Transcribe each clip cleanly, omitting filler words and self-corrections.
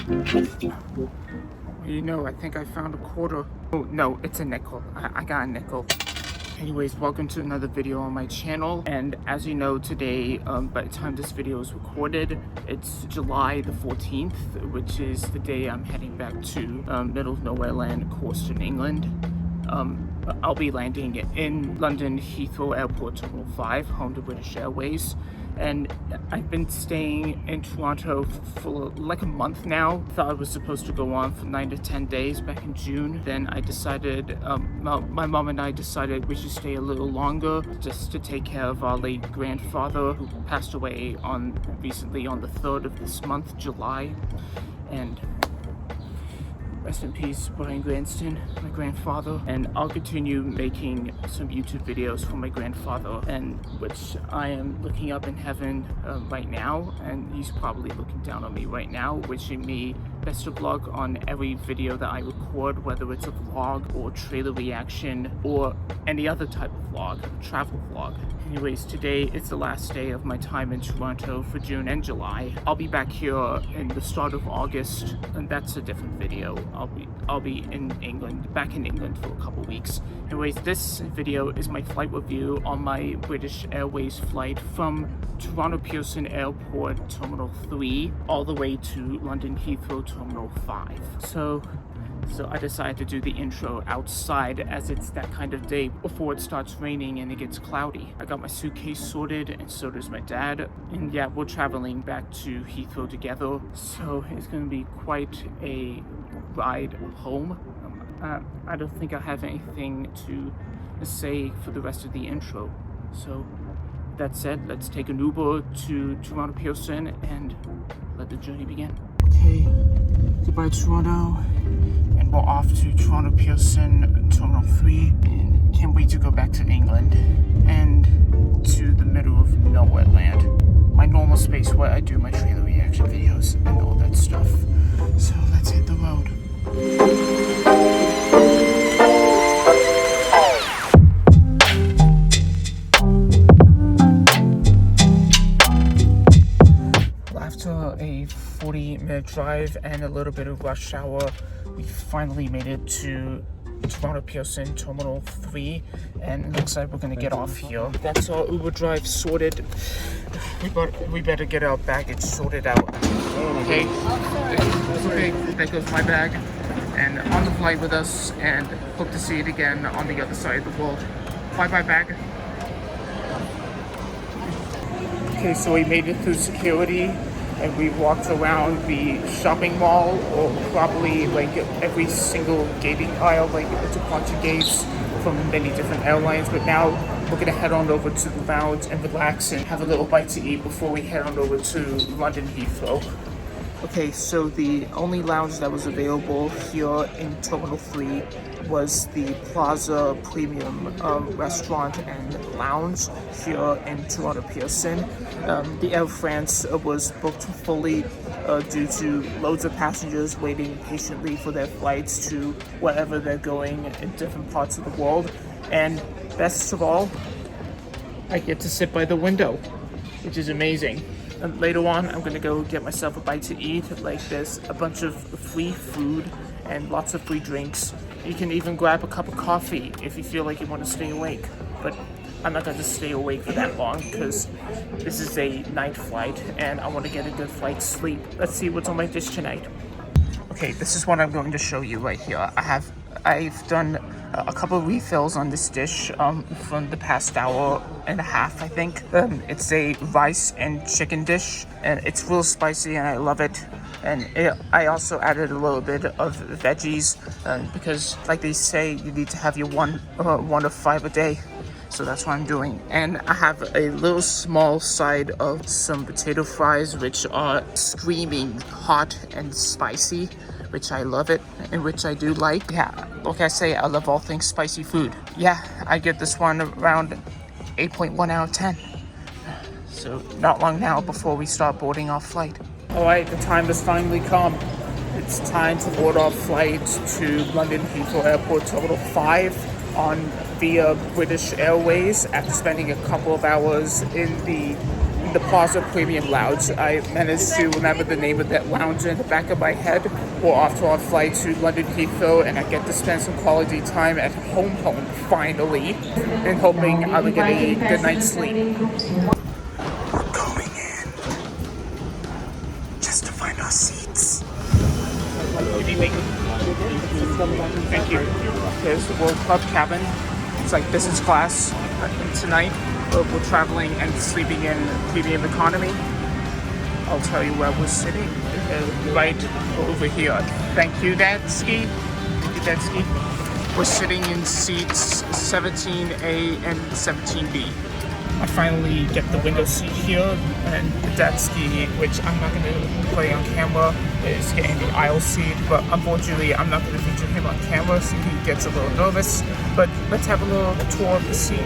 You know, I think I found a quarter. Oh, no, it's a nickel. I got a nickel. Anyways, welcome to another video on my channel. And as you know, today, by the time this video is recorded, it's July the 14th, which is the day I'm heading back to middle of nowhere land, Corston, England. I'll be landing in London Heathrow Airport, Terminal 5, home to British Airways. And I've been staying in Toronto for like a month now. Thought I was supposed to go on for 9 to 10 days back in June. Then I decided, my mom and I decided we should stay a little longer just to take care of our late grandfather who passed away recently on the 3rd of this month, July. And rest in peace, Brian Granston, my grandfather. And I'll continue making some YouTube videos for my grandfather, and which I am looking up in heaven right now, and he's probably looking down on me right now, wishing me best of luck on every video that I record, whether it's a vlog or trailer reaction or any other type of vlog, travel vlog. Anyways, today is the last day of my time in Toronto for June and July. I'll be back here in the start of August, and that's a different video. I'll be in England, back in England for a couple weeks. Anyways, this video is my flight review on my British Airways flight from Toronto Pearson Airport, Terminal 3, all the way to London Heathrow Terminal 5. So I decided to do the intro outside, as it's that kind of day before it starts raining and it gets cloudy. I got my suitcase sorted, and so does my dad. And yeah, we're traveling back to Heathrow together. So it's going to be quite a ride home. I don't think I have anything to say for the rest of the intro. So that said, let's take an Uber to Toronto Pearson and let the journey begin. Okay, goodbye Toronto. And we're off to Toronto Pearson Terminal 3, and can't wait to go back to England and to the middle of nowhere land. My normal space where I do my trailer reaction videos and all that stuff. So let's hit the road. After a 40-minute drive and a little bit of rush hour, we finally made it to Toronto Pearson Terminal 3, and it looks like we're gonna get off here. That's our Uber drive sorted. We better get our baggage sorted out. Okay, okay, there goes my bag. And on the flight with us, and hope to see it again on the other side of the world. Bye-bye bag. Okay, so we made it through security, and we walked around the shopping mall, or probably like every single gating aisle. Like it's a bunch of gates from many different airlines. But now we're gonna head on over to the lounge and relax and have a little bite to eat before we head on over to London Heathrow. Okay, so the only lounge that was available here in Terminal 3 was the Plaza Premium restaurant and lounge here in Toronto Pearson. The Air France was booked fully due to loads of passengers waiting patiently for their flights to wherever they're going in different parts of the world. And best of all, I get to sit by the window, which is amazing. And later on, I'm gonna go get myself a bite to eat. Like there's a bunch of free food and lots of free drinks. You can even grab a cup of coffee if you feel like you want to stay awake. But I'm not going to stay awake for that long because this is a night flight and I want to get a good flight sleep. Let's see what's on my dish tonight. Okay, this is what I'm going to show you right here. I've done a couple of refills on this dish from the past hour and a half, I think. It's a rice and chicken dish, and it's real spicy and I love it. And I also added a little bit of veggies because, like they say, you need to have your one of 5 a day. So that's what I'm doing. And I have a little small side of some potato fries, which are screaming hot and spicy, which I love it, and which I do like. Yeah, like I say, I love all things spicy food. Yeah, I give this one around 8.1 out of 10. So not long now before we start boarding our flight. All right, the time has finally come. It's time to board our flight to London Heathrow Airport Terminal 5 via British Airways after spending a couple of hours in the the Plaza Premium Lounge. I managed to remember the name of that lounge in the back of my head. We're off to our flight to London Heathrow, and I get to spend some quality time at home finally, and hoping I will get a good night's sleep. We're going in just to find our seats. Thank you. Here's the World Club cabin. It's like business class tonight. We're traveling and sleeping in premium economy. I'll tell you where we're sitting. Right over here. Thank you, Dadski. Thank you, Dadski. We're sitting in seats 17A and 17B. I finally get the window seat here, and Dadski, which I'm not going to play on camera, is getting the aisle seat, but unfortunately I'm not going to feature him on camera, so he gets a little nervous. But let's have a little tour of the seat.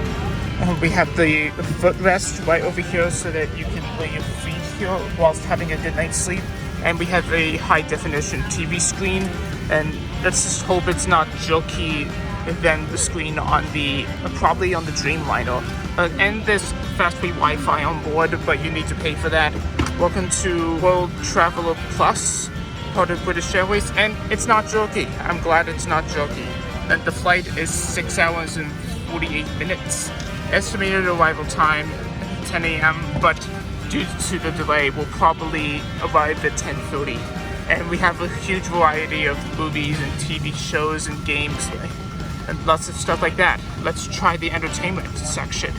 We have the footrest right over here so that you can lay your feet here whilst having a good night's sleep. And we have a high definition TV screen, and let's just hope it's not jerky than the screen on probably on the Dreamliner. And there's fast free Wi-Fi on board, but you need to pay for that. Welcome to World Traveler Plus, part of British Airways, and it's not jerky. I'm glad it's not jerky. And the flight is 6 hours and 48 minutes. Estimated arrival time 10 a.m., but due to the delay, we'll probably arrive at 10:30. And we have a huge variety of movies and TV shows and games and lots of stuff like that. Let's try the entertainment section.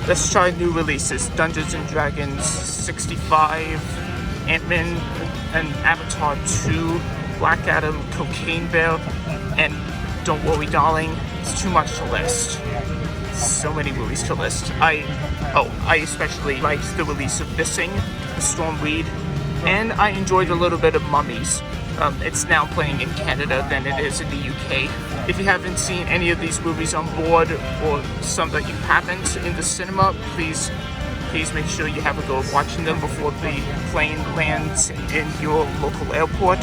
Let's try new releases: Dungeons and Dragons 65, Ant-Man and Avatar 2, Black Adam, Cocaine Bear, and Don't Worry Darling. It's too much to list. So many movies to list. I especially liked the release of Missing, the Storm Reed, and I enjoyed a little bit of Mummies. It's now playing in Canada than it is in the UK. If you haven't seen any of these movies on board, or some that you haven't in the cinema, please make sure you have a go of watching them before the plane lands in your local airport.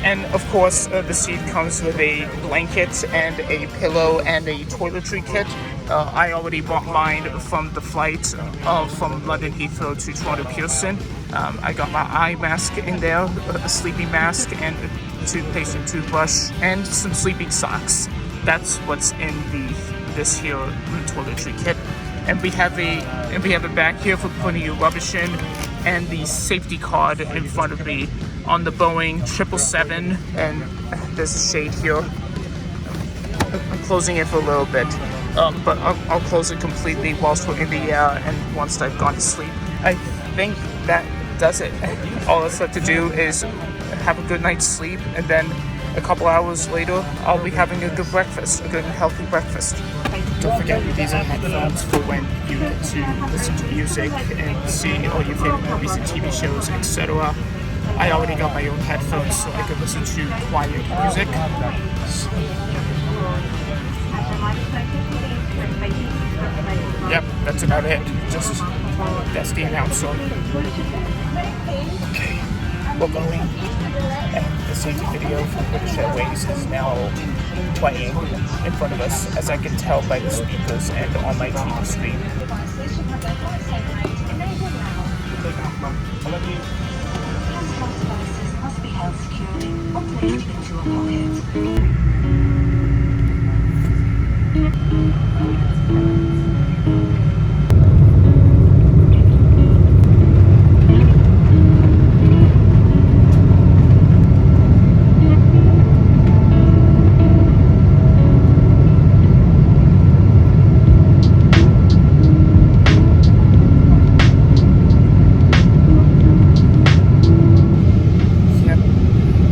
And of course, the seat comes with a blanket and a pillow and a toiletry kit. I already bought mine from the flight from London Heathrow to Toronto Pearson. I got my eye mask in there, a sleeping mask, and a toothpaste and toothbrush, and some sleeping socks. That's what's in this here toiletry kit. And we have a bag here for putting your rubbish in, and the safety card in front of me on the Boeing 777. And there's a shade here. I'm closing it for a little bit, but I'll close it completely whilst we're in the air and once I've gone to sleep. I think that does it. All that's left to do is have a good night's sleep, and then a couple hours later, I'll be having a good breakfast, a good and healthy breakfast. Don't forget, these are headphones for when you get to listen to music and see all your favorite movies and TV shows, etc. I already got my own headphones so I can listen to quiet music. Yep, that's about it. Just that's the announcer. Okay, we're going. And the safety video from British Airways is now playing in front of us, as I can tell by the speakers and on my TV screen. Must be held securely or placed into a pocket.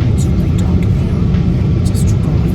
It's really dark in here. Just took off.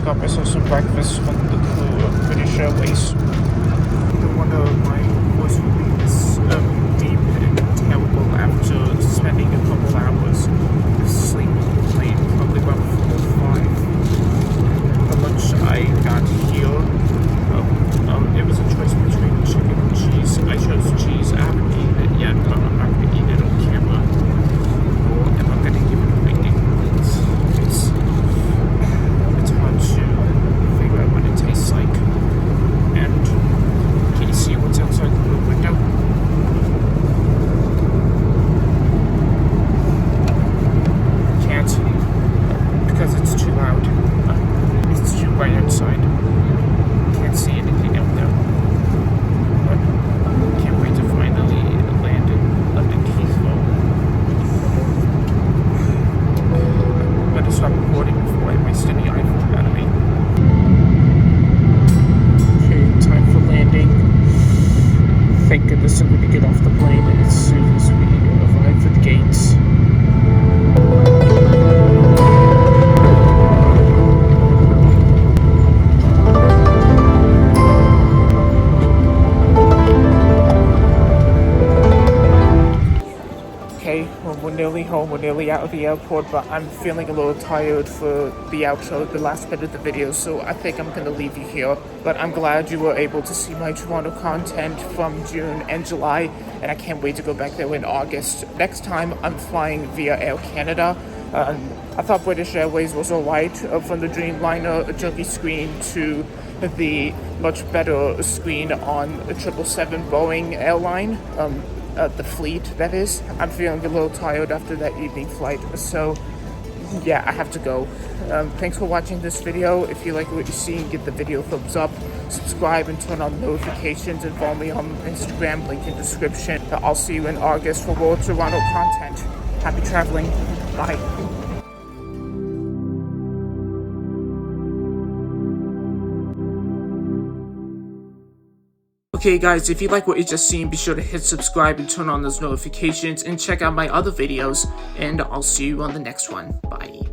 got myself some breakfast from the crew of British Airways. No wonder my voice will be this deep and terrible after spending a couple hours sleeping on the plane, probably about 4 or 5. The lunch I got here, it was a choice between chicken and cheese. I chose cheese. I haven't eaten it yet, but I'm not going to eat it on camera. Or am I going to give it a rating? It's hard to figure out what it tastes like. And can you see what's outside the window? Can't, because it's too loud. It's too bright outside. Can't see anything out there. But can't wait to finally land in London Heathrow. I'm going to stop recording before I waste any iPhone battery. Okay, time for landing. Thank goodness I'm going to get off the plane as soon as we arrive at the gates. Well, we're nearly home, we're nearly out of the airport, but I'm feeling a little tired for the outro, the last bit of the video, so I think I'm gonna leave you here. But I'm glad you were able to see my Toronto content from June and July, and I can't wait to go back there in August. Next time, I'm flying via Air Canada. I thought British Airways was alright, from the Dreamliner jerky screen to the much better screen on a 777 Boeing airline. The fleet, that is. I'm feeling a little tired after that evening flight, so yeah, I have to go. Thanks for watching this video. If you like what you see, give the video a thumbs up, subscribe and turn on notifications, and follow me on Instagram, link in description. I'll see you in August for more Toronto content. Happy traveling. Bye. Okay guys, if you like what you just seen, be sure to hit subscribe and turn on those notifications and check out my other videos, and I'll see you on the next one. Bye.